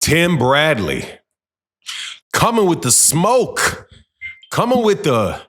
Tim Bradley coming with the smoke, coming with the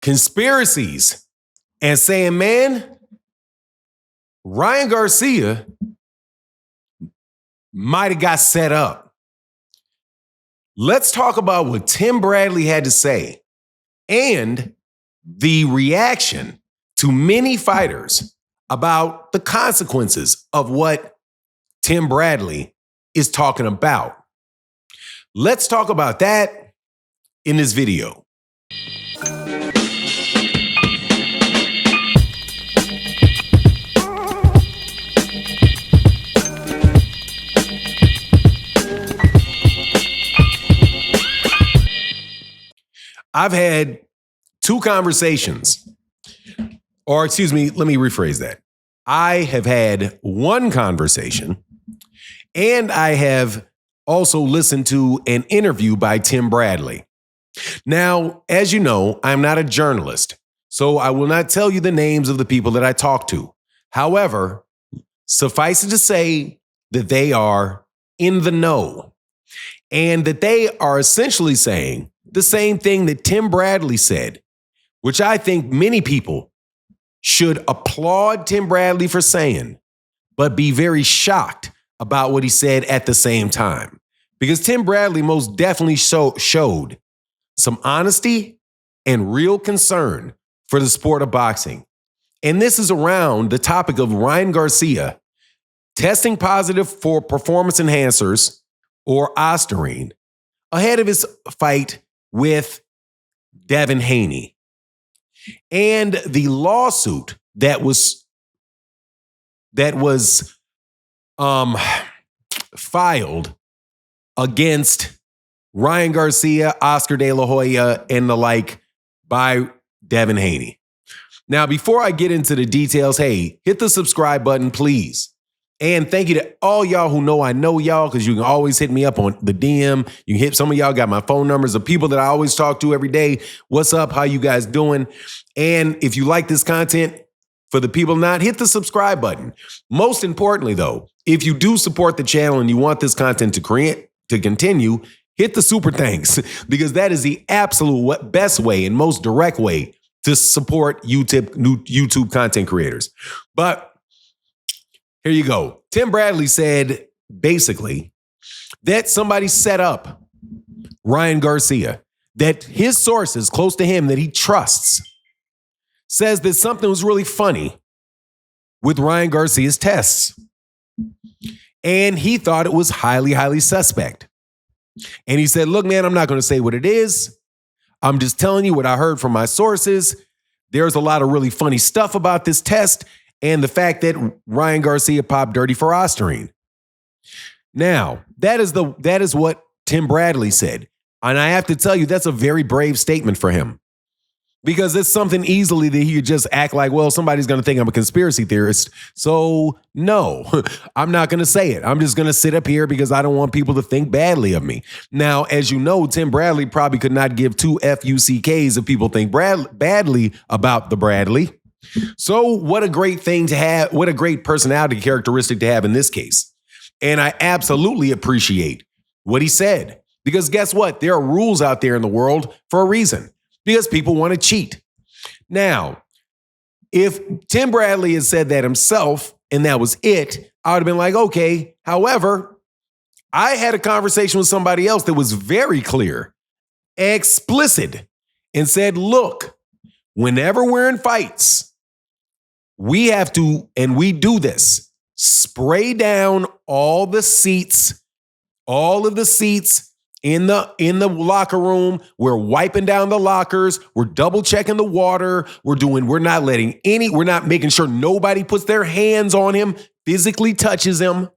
conspiracies, and saying, man, Ryan Garcia might have got set up. Let's talk about what Tim Bradley had to say and the reaction to many fighters about the consequences of what Tim Bradley is talking about. Let's talk about that in this video. I've had two conversations, or excuse me, let me rephrase that. I have had one conversation, and I have also listened to an interview by Tim Bradley. Now, as you know, I'm not a journalist, so I will not tell you the names of the people that I talked to. However, suffice it to say that they are in the know, and that they are essentially saying the same thing that Tim Bradley said, which I think many people should applaud Tim Bradley for saying, but be very shocked about what he said at the same time. Because Tim Bradley most definitely showed some honesty and real concern for the sport of boxing. And this is around the topic of Ryan Garcia testing positive for performance enhancers or Ostarine ahead of his fight with Devin Haney, and the lawsuit that was filed against Ryan Garcia, Oscar De La Hoya, and the like by Devin Haney. Now, before I get into the details, hey, hit the subscribe button, please. And thank you to all y'all who know I know y'all, because you can always hit me up on the DM. You can hit some of y'all got my phone numbers of people that I always talk to every day. What's up? How you guys doing? And if you like this content, for the people not, hit the subscribe button. Most importantly, though, if you do support the channel and you want this content to continue, hit the super thanks, because that is the absolute best way and most direct way to support YouTube content creators. But here you go. Tim Bradley said basically that somebody set up Ryan Garcia, that his sources close to him that he trusts says that something was really funny with Ryan Garcia's tests. And he thought it was highly, highly suspect. And he said, look, man, I'm not going to say what it is. I'm just telling you what I heard from my sources. There's a lot of really funny stuff about this test and the fact that Ryan Garcia popped dirty for Ostarine. Now, that is what Tim Bradley said. And I have to tell you, that's a very brave statement for him. Because it's something easily that he could just act like, well, somebody's going to think I'm a conspiracy theorist. So no, I'm not going to say it. I'm just going to sit up here because I don't want people to think badly of me. Now, as you know, Tim Bradley probably could not give two FUCKs if people think badly about the Bradley. So what a great thing to have. What a great personality characteristic to have in this case. And I absolutely appreciate what he said. Because guess what? There are rules out there in the world for a reason. Because people want to cheat. Now, if Tim Bradley had said that himself and that was it, I would have been like, okay. However, I had a conversation with somebody else that was very clear, explicit, and said, look, whenever we're in fights, we have to, and we do this, spray down all of the seats in the locker room. We're wiping down the lockers. We're double checking the water. We're not making sure nobody puts their hands on him, physically touches him,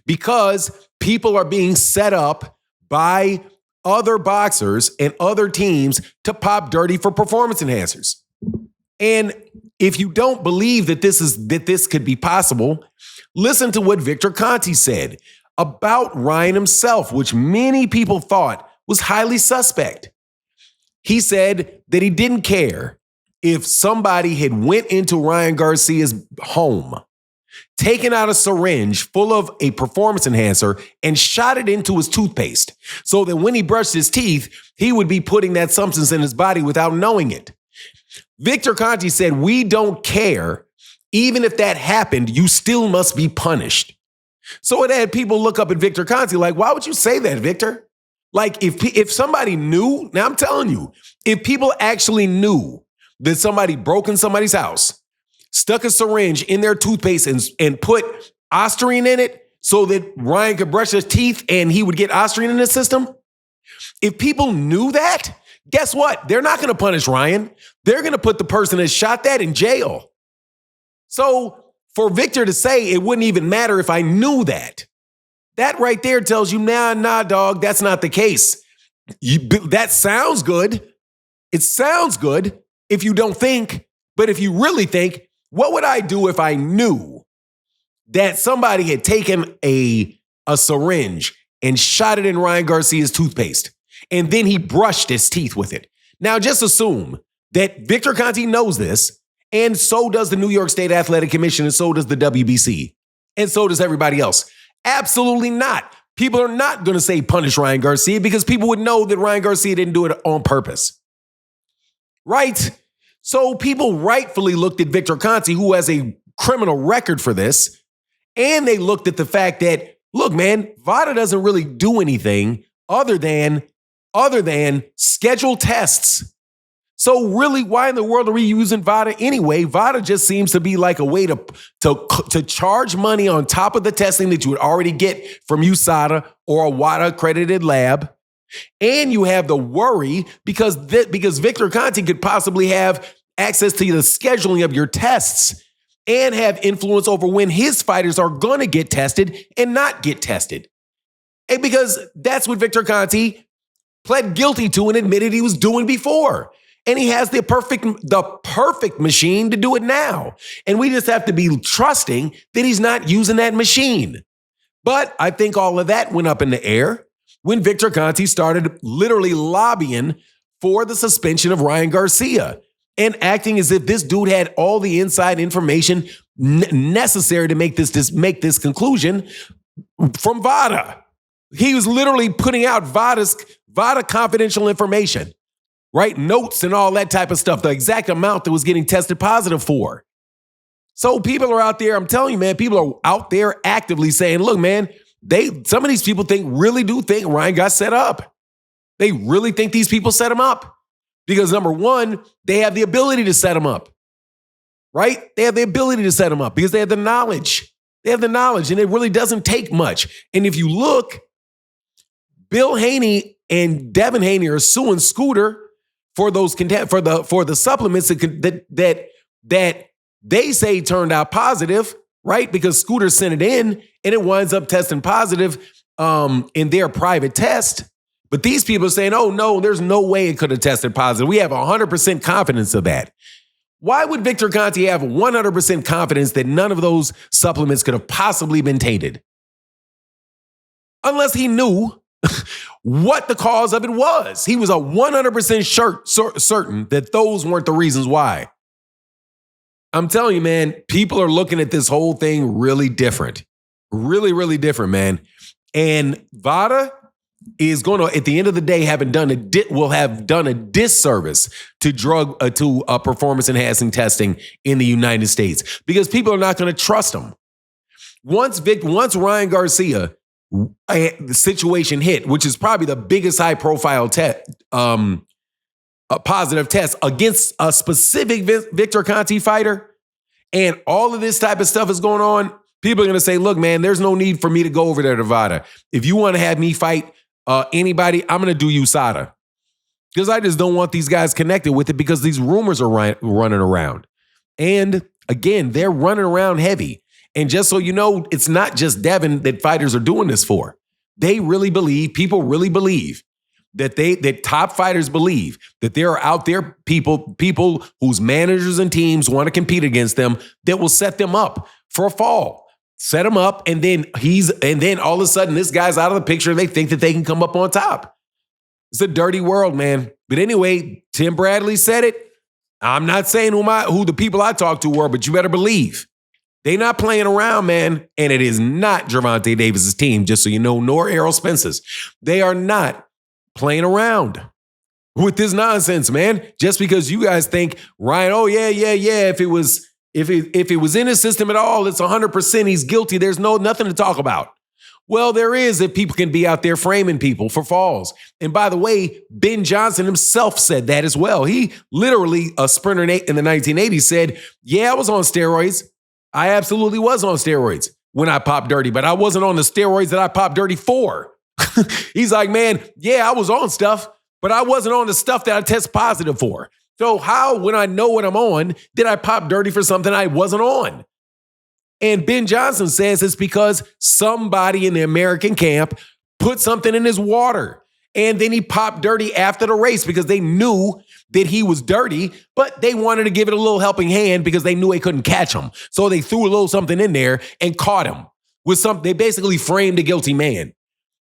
because people are being set up by other boxers and other teams to pop dirty for performance enhancers. And if you don't believe that this could be possible, listen to what Victor Conte said about Ryan himself, which many people thought was highly suspect. He said that he didn't care if somebody had went into Ryan Garcia's home taken out a syringe full of a performance enhancer and shot it into his toothpaste so that when he brushed his teeth, he would be putting that substance in his body without knowing it. Victor Conte said, we don't care. Even if that happened, you still must be punished. So it had people look up at Victor Conte like, why would you say that, Victor? Like if somebody knew, now I'm telling you, if people actually knew that somebody broke in somebody's house, stuck a syringe in their toothpaste and put Ostarine in it so that Ryan could brush his teeth and he would get Ostarine in his system. If people knew that, guess what? They're not going to punish Ryan. They're going to put the person that shot that in jail. So for Victor to say it wouldn't even matter if I knew that, that right there tells you, nah, dog, that's not the case. That sounds good. It sounds good if you don't think, but if you really think, what would I do if I knew that somebody had taken a syringe and shot it in Ryan Garcia's toothpaste, and then he brushed his teeth with it? Now, just assume that Victor Conte knows this, and so does the New York State Athletic Commission, and so does the WBC, and so does everybody else. Absolutely not. People are not going to say punish Ryan Garcia because people would know that Ryan Garcia didn't do it on purpose. Right? So people rightfully looked at Victor Conte, who has a criminal record for this, and they looked at the fact that, look, man, VADA doesn't really do anything other than schedule tests. So really, why in the world are we using VADA anyway? VADA just seems to be like a way to charge money on top of the testing that you would already get from USADA or a WADA accredited lab. And you have the worry because Victor Conte could possibly have access to the scheduling of your tests and have influence over when his fighters are going to get tested and not get tested. And because that's what Victor Conte pled guilty to and admitted he was doing before. And he has the perfect machine to do it now. And we just have to be trusting that he's not using that machine. But I think all of that went up in the air when Victor Conte started literally lobbying for the suspension of Ryan Garcia and acting as if this dude had all the inside information necessary to make this conclusion from VADA. He was literally putting out VADA confidential information, right? Notes and all that type of stuff, the exact amount that was getting tested positive for. So people are out there, I'm telling you, man, people are out there actively saying, look, man, some of these people really do think Ryan got set up. They really think these people set him up because number one, they have the ability to set him up, right? They have the ability to set him up because they have the knowledge. They have the knowledge and it really doesn't take much. And if you look, Bill Haney and Devin Haney are suing Scooter for those for the supplements that they say turned out positive, right? Because Scooter sent it in and it winds up testing positive in their private test. But these people are saying, oh, no, there's no way it could have tested positive. We have 100% confidence of that. Why would Victor Conte have 100% confidence that none of those supplements could have possibly been tainted? Unless he knew what the cause of it was. He was 100% certain that those weren't the reasons why. I'm telling you, man, people are looking at this whole thing really different. Really, really different, man. And VADA is going to, at the end of the day, will have done a disservice to performance enhancing testing in the United States because people are not going to trust them. Once Ryan Garcia, the situation hit, which is probably the biggest high profile a positive test against a specific Victor Conte fighter, and all of this type of stuff is going on, people are going to say, look, man, there's no need for me to go over there to VADA. If you want to have me fight anybody, I'm going to do USADA. Because I just don't want these guys connected with it because these rumors are running around. And again, they're running around heavy. And just so you know, it's not just Devin that fighters are doing this for. They really believe, people really believe that top fighters believe that there are out there people whose managers and teams want to compete against them that will set them up for a fall. Set him up, and then all of a sudden this guy's out of the picture and they think that they can come up on top. It's a dirty world, man. But anyway, Tim Bradley said it. I'm not saying who the people I talked to were, but you better believe They not playing around, man. And it is not Gervonta Davis's team, just so you know, nor Errol Spence's. They are not playing around with this nonsense, man. Just because you guys think, Ryan, oh, yeah. If it was in his system at all, it's 100% he's guilty. There's nothing to talk about. Well, there is if people can be out there framing people for falls. And by the way, Ben Johnson himself said that as well. He literally, a sprinter in the 1980s, said, yeah, I was on steroids. I absolutely was on steroids when I popped dirty, but I wasn't on the steroids that I popped dirty for. He's like, man, yeah, I was on stuff, but I wasn't on the stuff that I test positive for. So how, when I know what I'm on, did I pop dirty for something I wasn't on? And Ben Johnson says it's because somebody in the American camp put something in his water. And then he popped dirty after the race because they knew that he was dirty, but they wanted to give it a little helping hand because they knew they couldn't catch him. So they threw a little something in there and caught him with something. They basically framed a guilty man.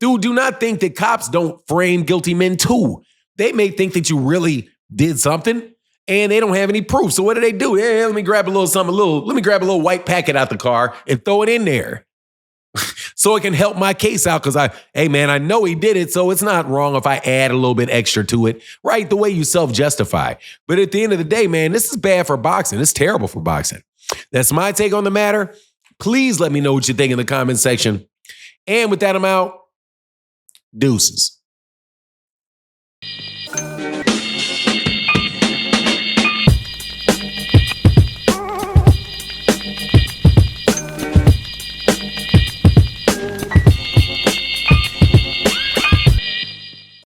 Dude, do not think that cops don't frame guilty men too. They may think that you really did something and they don't have any proof. So what do? Yeah, let me grab a little something, let me grab a little white packet out the car and throw it in there. So it can help my case out because I know he did it, so it's not wrong if I add a little bit extra to it, right? The way you self-justify. But at the end of the day, man, this is bad for boxing. It's terrible for boxing. That's my take on the matter. Please let me know what you think in the comment section. And with that, I'm out. Deuces.